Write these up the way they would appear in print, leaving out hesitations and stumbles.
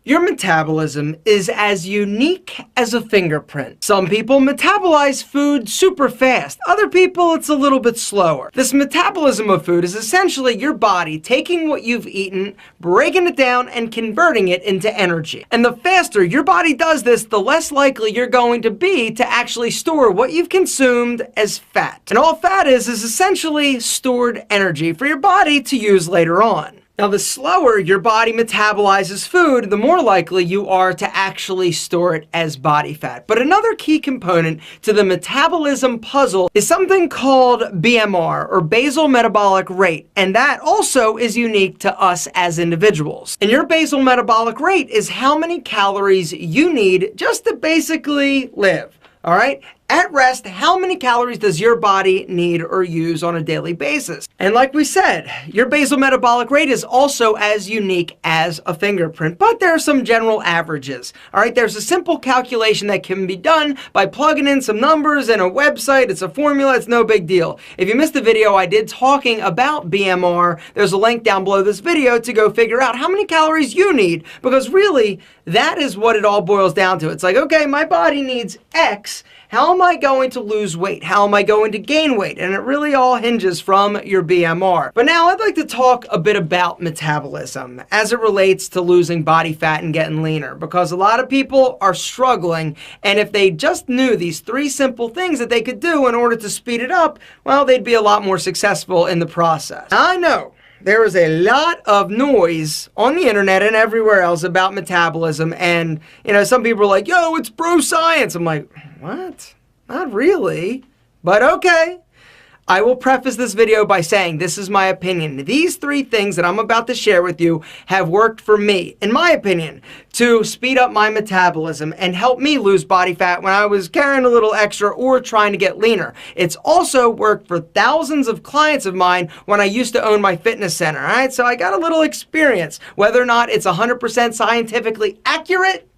Your metabolism is as unique as a fingerprint. Some people metabolize food super fast. Other people, it's a little bit slower. This metabolism of food is essentially your body taking what you've eaten, breaking it down, and converting it into energy. And the faster your body does this, the less likely you're going to be to actually store what you've consumed as fat. And all fat is essentially stored energy for your body to use later on. Now, the slower your body metabolizes food, the more likely you are to actually store it as body fat. But another key component to the metabolism puzzle is something called BMR, or basal metabolic rate, and that also is unique to us as individuals. And your basal metabolic rate is how many calories you need just to basically live, all right? At rest, how many calories does your body need or use on a daily basis? And like we said, your basal metabolic rate is also as unique as a fingerprint, but there are some general averages. All right, there's a simple calculation that can be done by plugging in some numbers in a website. It's a formula, it's no big deal. If you missed the video I did talking about BMR, there's a link down below this video to go figure out how many calories you need, because really, that is what it all boils down to. It's like, okay, my body needs X. How am I going to lose weight? How am I going to gain weight? And it really all hinges from your BMR. But now I'd like to talk a bit about metabolism as it relates to losing body fat and getting leaner, because a lot of people are struggling, and if they just knew these 3 simple things that they could do in order to speed it up, well, they'd be a lot more successful in the process. I know there is a lot of noise on the internet and everywhere else about metabolism, and some people are like, yo, it's bro science. I'm like, what? Not really, but okay. I will preface this video by saying this is my opinion. These 3 things that I'm about to share with you have worked for me, in my opinion, to speed up my metabolism and help me lose body fat when I was carrying a little extra or trying to get leaner. It's also worked for thousands of clients of mine when I used to own my fitness center, all right? So I got a little experience. Whether or not it's 100% scientifically accurate,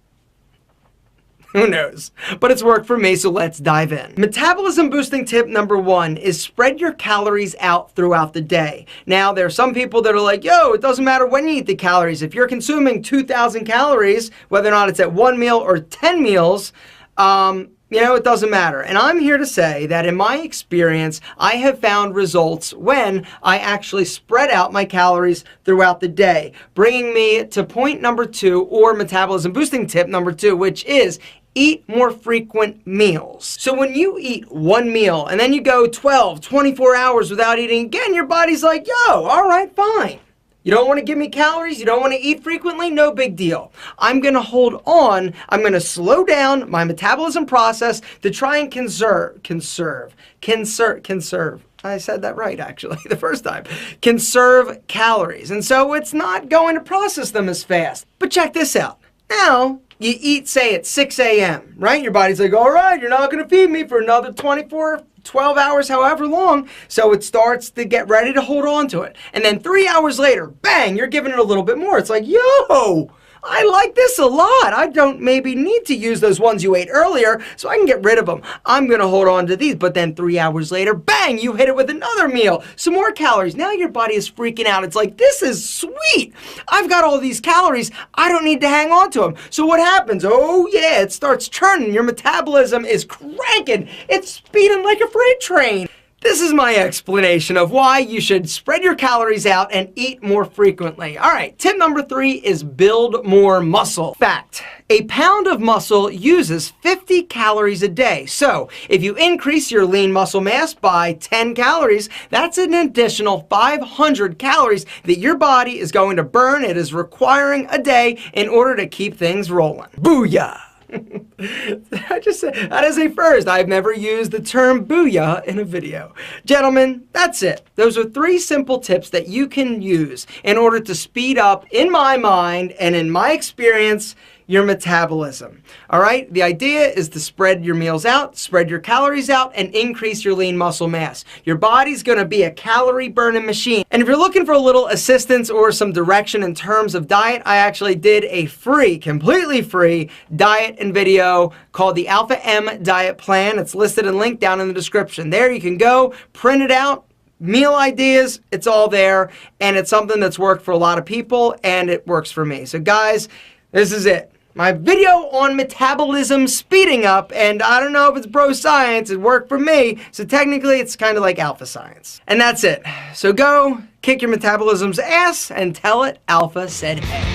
who knows? But it's worked for me, so let's dive in. Metabolism boosting tip number 1 is spread your calories out throughout the day. Now, there are some people that are like, yo, it doesn't matter when you eat the calories. If you're consuming 2,000 calories, whether or not it's at 1 meal or 10 meals, it doesn't matter. And I'm here to say that in my experience, I have found results when I actually spread out my calories throughout the day, bringing me to point number 2, or metabolism boosting tip number 2, which is eat more frequent meals. So when you eat 1 meal and then you go 12, 24 hours without eating again, your body's like, yo, all right, fine. You don't want to give me calories? You don't want to eat frequently? No big deal. I'm going to hold on. I'm going to slow down my metabolism process to try and conserve. I said that right, actually, the first time. Conserve calories. And so it's not going to process them as fast. But check this out. Now, you eat, say, at 6 a.m., right? Your body's like, all right, you're not going to feed me for another 24, 12 hours, however long. So it starts to get ready to hold on to it. And then 3 hours later, bang, you're giving it a little bit more. It's like, yo, I like this a lot. I don't maybe need to use those ones you ate earlier, so I can get rid of them. I'm going to hold on to these. But then 3 hours later, bang, you hit it with another meal. Some more calories. Now your body is freaking out. It's like, this is sweet. I've got all these calories. I don't need to hang on to them. So what happens? Oh, yeah, it starts churning. Your metabolism is cranking. It's speeding like a freight train. This is my explanation of why you should spread your calories out and eat more frequently. All right, tip number 3 is build more muscle. Fact, a pound of muscle uses 50 calories a day. So if you increase your lean muscle mass by 10 calories, that's an additional 500 calories that your body is going to burn. It is requiring a day in order to keep things rolling. Booyah! I just said that is a first. I've never used the term booyah in a video. Gentlemen, that's it. Those are 3 simple tips that you can use in order to speed up, in my mind and in my experience, your metabolism. All right? The idea is to spread your meals out, spread your calories out, and increase your lean muscle mass. Your body's going to be a calorie burning machine. And if you're looking for a little assistance or some direction in terms of diet, I actually did a free, completely free diet and video called the Alpha M Diet Plan. It's listed and linked down in the description. There you can go, print it out, meal ideas, it's all there, and it's something that's worked for a lot of people, and it works for me. So guys, This is it. My video on metabolism speeding up, and I don't know if it's bro science, it worked for me, so technically it's kind of like alpha science. And that's it. So go kick your metabolism's ass and tell it Alpha said hey.